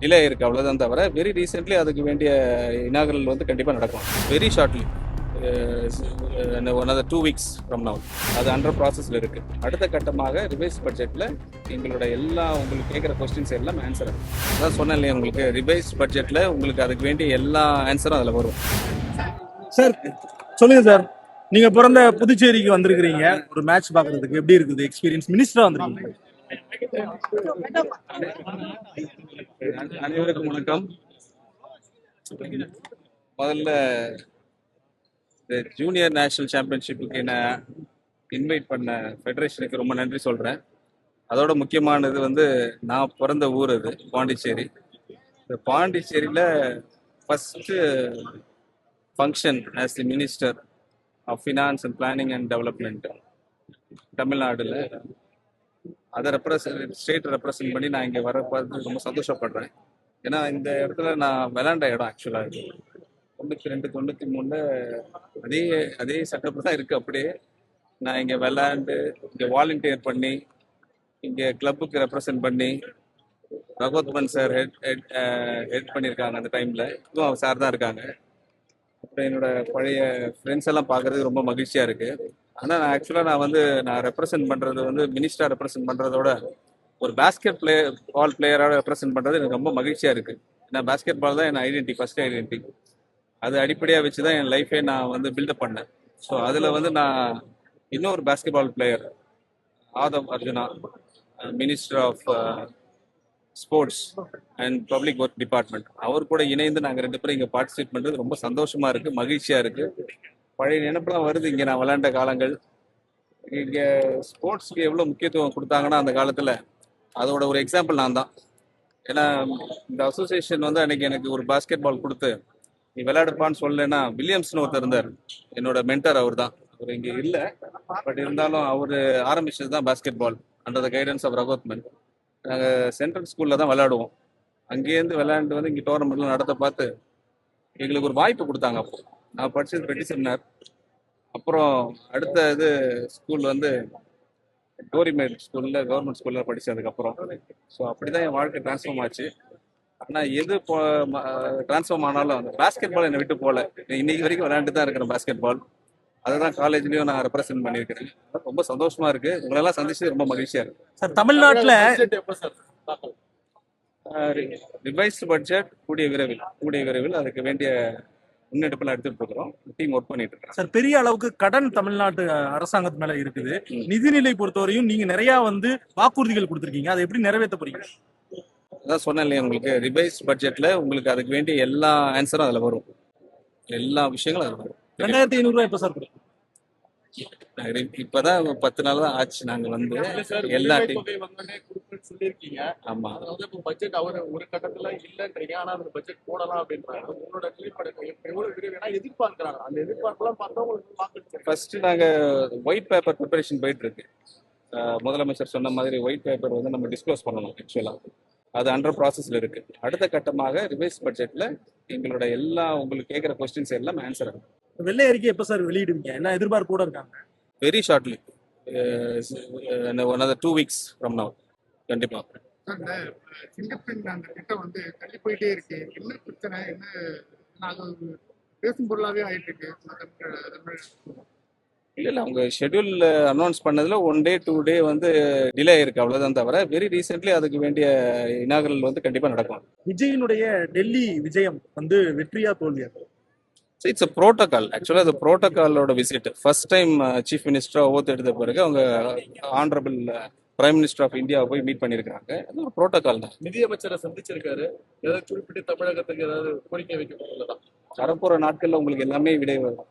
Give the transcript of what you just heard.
Delay இருக்கு அவ்வளோதான் தவிர வெரி ரீசென்ட்லி அதுக்கு வேண்டிய இனாகரல் வந்து கண்டிப்பாக நடக்கும் very shortly one 2 weeks from now அது அண்டர் ப்ராசஸில் இருக்குது. அடுத்த கட்டமாக ரிவைஸ் பட்ஜெட்டில் எங்களோட எல்லா உங்களுக்கு கேட்குற கொஸ்டின்ஸ் எல்லாம் ஆன்சர் ஆகும். அதான் சொன்னேன் இல்லையா உங்களுக்கு ரிவைஸ் பட்ஜெட்டில் உங்களுக்கு அதுக்கு வேண்டிய எல்லா ஆன்சரும் அதில் வரும். சார் சொல்லுங்க சார், நீங்க பிறந்த புதுச்சேரிக்கு வந்திருக்கிறீங்க ஒரு மேட்ச் பார்க்கறதுக்கு, எப்படி இருக்குது எக்ஸ்பீரியன்ஸ்? மினிஸ்டரா வந்திருக்கீங்க. அனைவருக்கும் வணக்கம். முதல்ல இந்த ஜூனியர் நேஷனல் சாம்பியன்ஷிப்புக்கு என்ன இன்வைட் பண்ண ஃபெடரேஷனுக்கு ரொம்ப நன்றி சொல்கிறேன். அதோட முக்கியமானது வந்து நான் பிறந்த ஊர் அது பாண்டிச்சேரி. இந்த பாண்டிச்சேரியில் first function as the minister of finance and planning and development தமிழ்நாடுல அதை ஸ்டேட் ரெப்ரசன்ட் பண்ணி நான் இங்கே வர பார்த்து ரொம்ப சந்தோஷப்படுறேன். ஏன்னா இந்த இடத்துல நான் விளாண்ட இடம் ஆக்சுவலாக இது 92 93 அதே அதே செட்டப் தான் இருக்குது. அப்படியே நான் இங்கே விளாண்டு இங்கே வாலண்டியர் பண்ணி இங்கே கிளப்புக்கு ரெப்ரசன்ட் பண்ணி ரகோத்மன் சார் ஹெட் பண்ணியிருக்காங்க அந்த டைமில். இதுவும் அவர் சார் தான் இருக்காங்க. அப்புறம் என்னோட பழைய ஃப்ரெண்ட்ஸ் எல்லாம் பார்க்குறது ரொம்ப மகிழ்ச்சியாக இருக்குது. ஆனால் நான் ரெப்ரசன்ட் பண்ணுறது வந்து மினிஸ்டராக ரெப்ரசன்ட் பண்ணுறதோட ஒரு பேஸ்கெட் பால் பிளேயராக ரெப்ரசன்ட் பண்ணுறது எனக்கு ரொம்ப மகிழ்ச்சியாக இருக்குது. ஏன்னா பேஸ்கெட் பால் தான் என் ஐடென்டிட்டி, ஃபர்ஸ்ட் ஐடென்டிட்டி. அது அடிப்படையாக வச்சு தான் என் லைஃபே நான் வந்து பில்டப் பண்ணேன். ஸோ அதில் வந்து நான் இன்னொரு basketball player Aadhav Arjuna, minister of sports and public work department, அவர் கூட இணைந்து நாங்கள் 2 பேரும் இங்கே பார்ட்டிசிபேட் பண்ணுறது ரொம்ப சந்தோஷமாக இருக்குது, மகிழ்ச்சியாக இருக்குது. பழைய நினைப்பெல்லாம் வருது. இங்கே நான் விளையாண்ட காலங்கள், இங்கே ஸ்போர்ட்ஸ்க்கு எவ்வளோ முக்கியத்துவம் கொடுத்தாங்கன்னா அந்த காலத்தில் அதோட ஒரு எக்ஸாம்பிள் நான் தான். ஏன்னா இந்த அசோசியேஷன் வந்து அன்னைக்கு எனக்கு ஒரு பாஸ்கெட் பால் கொடுத்து நீ விளையாடுப்பான்னு சொல்லலைன்னா, வில்லியம்ஸ்னு ஒருத்தர் இருந்தார், என்னோட மென்டர். அவர் தான், அவர் இங்கே இல்லை, பட் இருந்தாலும் அவர் ஆரம்பிச்சது தான் basketball under the guidance of Ragothaman. நாங்கள் சென்ட்ரல் ஸ்கூலில் தான் விளையாடுவோம். அங்கேருந்து விளையாண்டு வந்து இங்கே டோர்னமெண்ட்லாம் நடத்த பார்த்து எங்களுக்கு ஒரு வாய்ப்பு கொடுத்தாங்க. அப்போ நான் படித்தது பெட்டி செமினார். அப்புறம் அடுத்த இது ஸ்கூல் வந்து கோரிமேட் ஸ்கூலில், கவர்மெண்ட் ஸ்கூலில் படித்ததுக்கப்புறம். ஸோ அப்படி தான் என் வாழ்க்கை ட்ரான்ஸ்ஃபார்ம் ஆச்சு. ஆனால் எது ட்ரான்ஸ்ஃபார்ம் ஆனாலும் அந்த பாஸ்கெட் பால் என்னை விட்டு போகல. இன்னைக்கு வரைக்கும் விளையாண்டு தான் இருக்கிறேன் பாஸ்கெட் பால். அதை தான் காலேஜ்லேயும் நான் ரெப்ரசென்ட் பண்ணியிருக்கிறேன். ரொம்ப சந்தோஷமாக இருக்குது. உங்களெல்லாம் சந்திச்சு ரொம்ப மகிழ்ச்சியாக இருக்குது. சார் தமிழ்நாட்டில் ரிவைஸ்டு பட்ஜெட் கூடிய விரைவில் அதுக்கு வேண்டிய முன்னெடுப்பெல்லாம் எடுத்துட்டு இருக்கிறோம். டீம் ஒர்க் பண்ணிட்டு இருக்கோம். சார் பெரிய அளவுக்கு கடன் தமிழ்நாட்டு அரசாங்கத்து மேல இருக்குது. நிதிநிலை பொறுத்தவரையும் நீங்க நிறைய வந்து வாக்குறுதிகள் கொடுத்துருக்கீங்க, அதை எப்படி நிறைவேற்ற போறீங்க? அதான் சொன்னேன் இல்லையா உங்களுக்கு, ரிவைஸ் பட்ஜெட்ல உங்களுக்கு அதுக்கு வேண்டிய எல்லா ஆன்சரும் அதில் வரும், எல்லா விஷயங்களும் அதில் வரும். 2500 ரூபாய் எப்ப சார் கொடுக்கும்? இப்பதான் 10 நாள் தான் ஆச்சு நாங்க வந்து எல்லா டீம். சொல்லிருக்கீங்க. ஆமா, அதாவது இப்போ பட்ஜெட் அவர் ஒரு கட்டத்துல இல்லன்றீங்க, ஆனா அந்த பட்ஜெட் போடலாம் அப்படின்றாங்க. உங்களோட நிலைப்பாடு எவ்வளவு விரைவில் எதிர்பார்க்கிறாங்க? அந்த எதிர்பார்ப்பெல்லாம் பார்த்தா உங்களுக்கு வாக்கு. ஃபர்ஸ்ட் நாங்க ஒயிட் பேப்பர் ப்ரிப்பரேஷன் போயிட்டு இருக்கு. முதலமைச்சர் சொன்ன மாதிரி ஒயிட் பேப்பர் வந்து நம்ம டிஸ்க்ளோஸ் பண்ணணும். ஆக்சுவலா அது அண்டர் ப்ராசஸ்ல இருக்கு. அடுத்த கட்டமாக ரிவைஸ் பட்ஜெட்ல எங்களோட எல்லா உங்களுக்கு கேட்குற கொஸ்டின்ஸ் எல்லாம் ஆன்சர் ஆகும். வெள்ளை அறிக்கை எப்ப சார் வெளியிடுவீங்க? என்ன எதிர்பார்ப்போட இருக்காங்க? Very shortly one 2 weeks from now கண்டிப்பா. அந்த சிங்கப்பெண் அந்த திட்டம் வந்து தள்ளி போயிட்டே இருக்கு. என்ன பிரச்சனை? என்ன அது பேசும் பொருளாவே ஆயிட்டு இருக்கு. இல்லை அவங்க ஷெட்யூல் அனௌன்ஸ் பண்ணதில் 1 day 2 day வந்து டிலே இருக்கு அவ்வளோதான் தவிர வெரி ரீசென்ட்லி அதுக்கு வேண்டிய இனாகரல் வந்து கண்டிப்பாக நடக்கும். விஜயினுடைய டெல்லி விஜயம் வந்து வெற்றியா தோல்வியா? It's a protocol. ஆக்சுவலாக அது ப்ரோட்டோகாலோட விசிட். ஃபர்ஸ்ட் டைம் சீஃப் மினிஸ்டராக ஓத்து எடுத்த பிறகு அவங்க ஆனரபிள் பிரைம் மினிஸ்டர் ஆஃப் இந்தியாவை போய் மீட் பண்ணியிருக்காங்க. அது ஒரு ப்ரோட்டோகால் தான். நிதியமைச்சரை சந்திச்சிருக்காரு. ஏதாவது குறிப்பிட்டு தமிழகத்துக்கு ஏதாவது கோரிக்கை வைக்கப்பட்டுள்ளதா? வரப்போகிற நாட்களில் உங்களுக்கு எல்லாமே விடை வரும்.